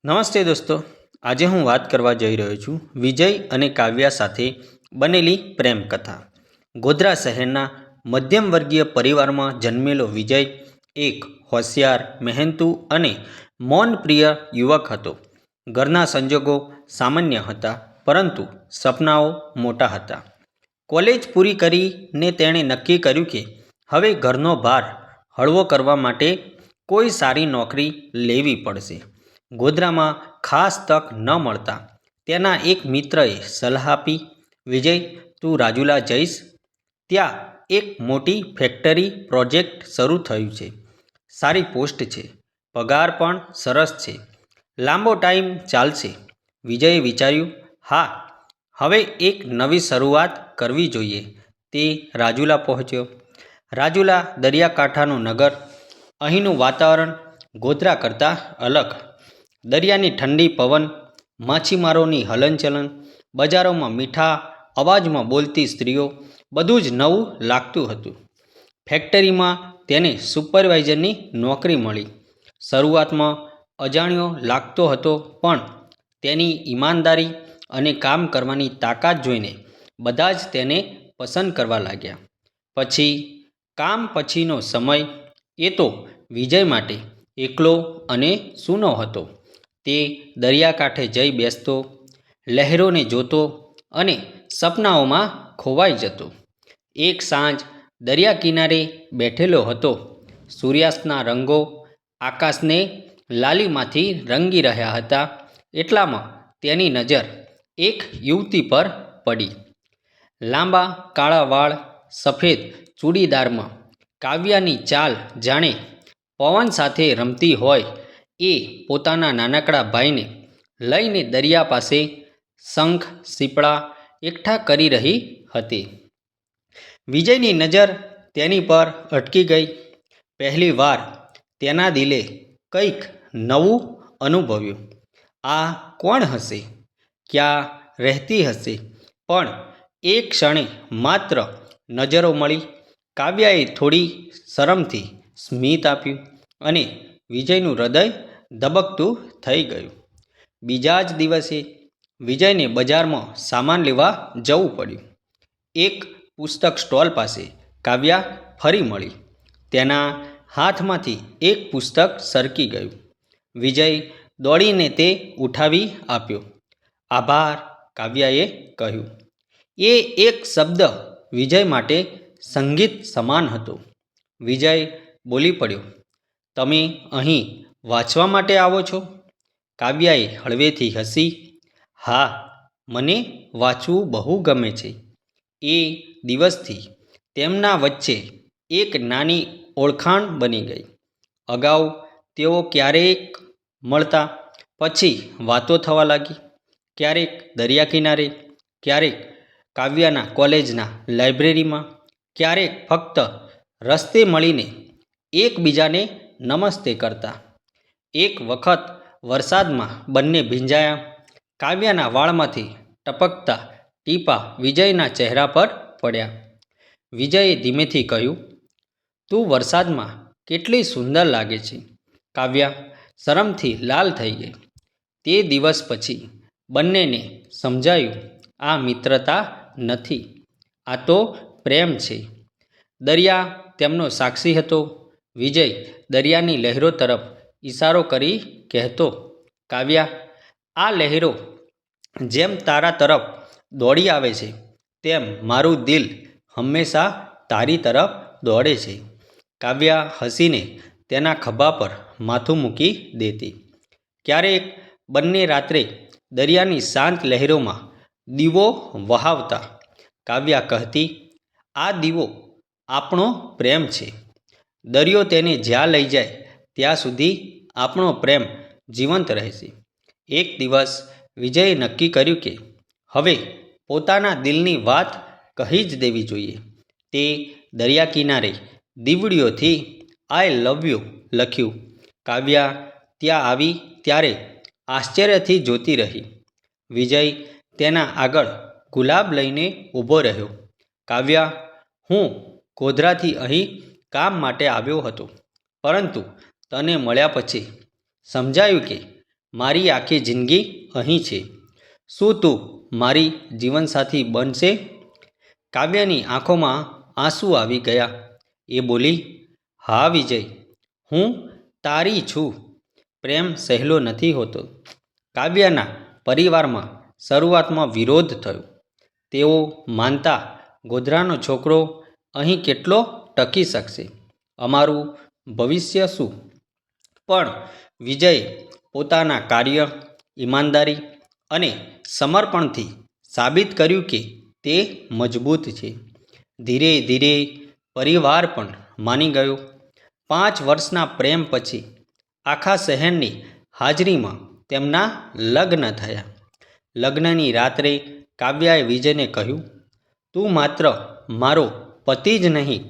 નમસ્તે દોસ્તો, આજે હું વાત કરવા જઈ રહ્યો છું વિજય અને કાવ્યા સાથે બનેલી પ્રેમ કથા. ગોધરા શહેરના મધ્યમ વર્ગીય પરિવારમાં જન્મેલો વિજય એક હોશિયાર, મહેનતુ અને મૌનપ્રિય યુવક હતો. ઘરના સંજોગો સામાન્ય હતા, પરંતુ સપનાઓ મોટા હતા. કોલેજ પૂરી કરીને તેણે નક્કી કર્યું કે હવે ઘરનો ભાર હળવો કરવા માટે કોઈ સારી નોકરી લેવી પડશે. ગોધરામાં ખાસ તક ન મળતા તેના એક મિત્રએ સલાહ આપી, વિજય, તું રાજુલા જઈશ. ત્યાં એક મોટી ફેક્ટરી પ્રોજેક્ટ શરૂ થયું છે. સારી પોસ્ટ છે, પગાર પણ સરસ છે, લાંબો ટાઈમ ચાલશે. વિજયે વિચાર્યું, હા, હવે એક નવી શરૂઆત કરવી જોઈએ. તે રાજુલા પહોંચ્યો. રાજુલા દરિયાકાંઠાનું નગર. અહીંનું વાતાવરણ ગોધરા કરતાં અલગ. દરિયાની ઠંડી પવન, માછીમારોની હલનચલન, બજારોમાં મીઠા અવાજમાં બોલતી સ્ત્રીઓ, બધું જ નવું લાગતું હતું. ફેક્ટરીમાં તેને સુપરવાઇઝરની નોકરી મળી. શરૂઆતમાં અજાણ્યો લાગતો હતો, પણ તેની ઈમાનદારી અને કામ કરવાની તાકાત જોઈને બધા જ તેને પસંદ કરવા લાગ્યા. પછી કામ પછીનો સમય, એ તો વિજય માટે એકલો અને સૂનો હતો. તે દરિયાકાંઠે જઈ બેસતો, લહેરોને જોતો અને સપનાઓમાં ખોવાઈ જતો. એક સાંજ દરિયા કિનારે બેઠેલો હતો. સૂર્યાસ્તના રંગો આકાશને લાલીમાંથી રંગી રહ્યા હતા. એટલામાં તેની નજર એક યુવતી પર પડી. લાંબા કાળા વાળ, સફેદ ચૂડીદારમાં કાવ્યાની ચાલ જાણે પવન સાથે રમતી હોય. એ પોતાના નાનકડા ભાઈને લઈને દરિયા પાસે શંખ સીપડા એકઠા કરી રહી હતી. વિજયની નજર તેની પર અટકી ગઈ. પહેલી વાર તેના દિલે કંઈક નવું અનુભવ્યું. આ કોણ હશે? ક્યાં રહેતી હશે? પણ એક ક્ષણે માત્ર નજરો મળી. કાવ્યાએ થોડી શરમથી સ્મિત આપ્યું અને વિજયનું હૃદય ધબકતું થઈ ગયું. બીજા જ દિવસે વિજયને બજારમાં સામાન લેવા જવું પડ્યું. એક પુસ્તક સ્ટોલ પાસે કાવ્યા ફરી મળી. તેના હાથમાંથી એક પુસ્તક સરકી ગયું. વિજય દોડીને તે ઉઠાવી આપ્યો. આભાર, કાવ્યાએ કહ્યું. એ એક શબ્દ વિજય માટે સંગીત સમાન હતો. વિજય બોલી પડ્યો, તમે અહીં વાંચવા માટે આવો છો? કાવ્યાએ હળવેથી હસી, હા, મને વાંચવું બહુ ગમે છે. એ દિવસથી તેમના વચ્ચે એક નાની ઓળખાણ બની ગઈ. અગાઉ તેઓ ક્યારેક મળતા, પછી વાતો થવા લાગી. ક્યારેક દરિયા કિનારે, ક્યારેક કાવ્યાના કોલેજના લાઇબ્રેરીમાં, ક્યારેક ફક્ત રસ્તે મળીને એકબીજાને નમસ્તે કરતા. એક વખત વરસાદમાં બંને ભીંજાયા. કાવ્યાના વાળમાંથી ટપકતા ટીપાં વિજયના ચહેરા પર પડ્યા. વિજયે ધીમેથી કહ્યું, તું વરસાદમાં કેટલી સુંદર લાગે છે. કાવ્યા શરમથી લાલ થઈ ગઈ. તે દિવસ પછી બંનેને સમજાયું, આ મિત્રતા નથી, આ તો પ્રેમ છે. દરિયા તેમનો સાક્ષી હતો. વિજય દરિયાની લહેરો તરફ ઈશારો કરી કહેતો, કાવ્યા, આ લહેરો જેમ તારા તરફ દોડી આવે છે, તેમ મારું દિલ હંમેશા તારી તરફ દોડે છે. કાવ્યા હસીને તેના ખભા પર માથું મૂકી દેતી. ક્યારેક બંને રાત્રે દરિયાની શાંત લહેરોમાં દીવો વહાવતા. કાવ્યા કહેતી, આ દીવો આપણો પ્રેમ છે. દરિયો તેને જ્યાં લઈ જાય ત્યાં સુધી આપણો પ્રેમ જીવંત રહેશે. એક દિવસ વિજયે નક્કી કર્યું કે હવે પોતાના દિલની વાત કહી જ દેવી જોઈએ. તે દરિયા કિનારે દીવડીઓથી આઈ લવ યુ લખ્યું. કાવ્યા ત્યાં આવી ત્યારે આશ્ચર્યથી જોતી રહી. વિજય તેના આગળ ગુલાબ લઈને ઊભો રહ્યો. કાવ્યા, હું ગોધરાથી અહીં કામ માટે આવ્યો હતો, પરંતુ તને મળ્યા પછી સમજાયું કે મારી આખી જિંદગી અહીં છે. શું તું મારી જીવનસાથી બનશે? કાવ્યાની આંખોમાં આંસુ આવી ગયા. એ બોલી, હા વિજય, હું તારી છું. પ્રેમ સહેલો નથી હોતો. કાવ્યાના પરિવારમાં શરૂઆતમાં વિરોધ થયો. તેઓ માનતા, ગોધરાનો છોકરો અહીં કેટલો ટકી શકશે? અમારું ભવિષ્ય શું? પણ વિજયે પોતાના કાર્ય, ઈમાનદારી અને સમર્પણથી સાબિત કર્યું કે તે મજબૂત છે. ધીરે ધીરે પરિવાર પણ માની ગયો. 5 વર્ષના પ્રેમ પછી આખા શહેરની હાજરીમાં તેમના લગ્ન થયા. લગ્નની રાત્રે કાવ્યાએ વિજયને કહ્યું, તું માત્ર મારો પતિ જ નહીં,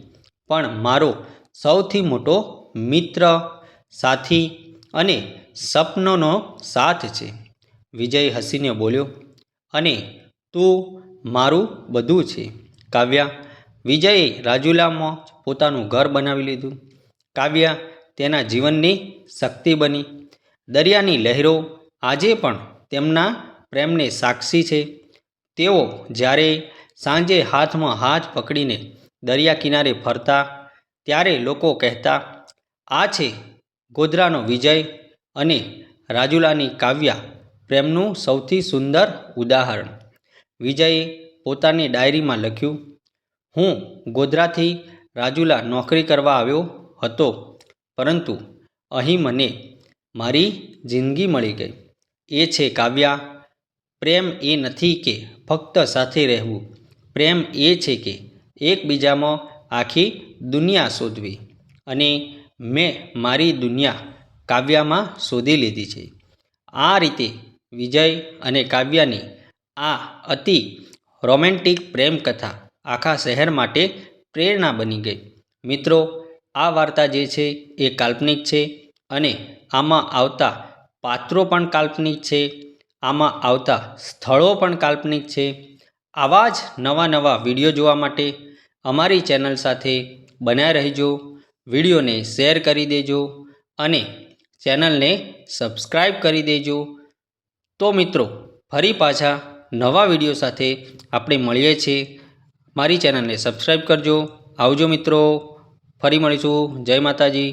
પણ મારો સૌથી મોટો મિત્ર, સાથી અને સપનોનો સાથ છે. વિજય હસીને બોલ્યો, અને તું મારું બધું છે. કાવ્યા, વિજયે રાજુલામાં પોતાનું ઘર બનાવી લીધું. કાવ્યા તેના જીવનની શક્તિ બની. દરિયાની લહેરો આજે પણ તેમના પ્રેમને સાક્ષી છે. તેઓ જ્યારે સાંજે હાથમાં હાથ પકડીને દરિયા કિનારે ફરતા, ત્યારે લોકો કહેતા, આ છે ગોધરાનો વિજય અને રાજુલાની કાવ્યા, પ્રેમનું સૌથી સુંદર ઉદાહરણ. વિજયે પોતાની ડાયરીમાં લખ્યું, હું ગોધરાથી રાજુલા નોકરી કરવા આવ્યો હતો, પરંતુ અહીં મને મારી જિંદગી મળી ગઈ. એ છે કાવ્યા. પ્રેમ એ નથી કે ફક્ત સાથે રહેવું. પ્રેમ એ છે કે એકબીજામાં આખી દુનિયા શોધવી. અને મેં મારી દુનિયા કાવ્યામાં શોધી લીધી છે. આ રીતે વિજય અને કાવ્યાની આ અતિ રોમેન્ટિક પ્રેમ કથા આખા શહેર માટે પ્રેરણા બની ગઈ. મિત્રો, આ વાર્તા જે છે એ કાલ્પનિક છે, અને આમાં આવતા પાત્રો પણ કાલ્પનિક છે, આમાં આવતા સ્થળો પણ કાલ્પનિક છે. આવા જ નવા નવા વિડીયો જોવા માટે અમારી ચેનલ સાથે બનાવી રહેજો. વિડીયોને શેર કરી દેજો અને ચેનલને સબસ્ક્રાઈબ કરી દેજો. તો મિત્રો, ફરી પાછા નવા વિડીયો સાથે આપણે મળીએ છીએ. મારી ચેનલને સબસ્ક્રાઈબ કરજો. આવજો મિત્રો, ફરી મળીશું. જય માતાજી.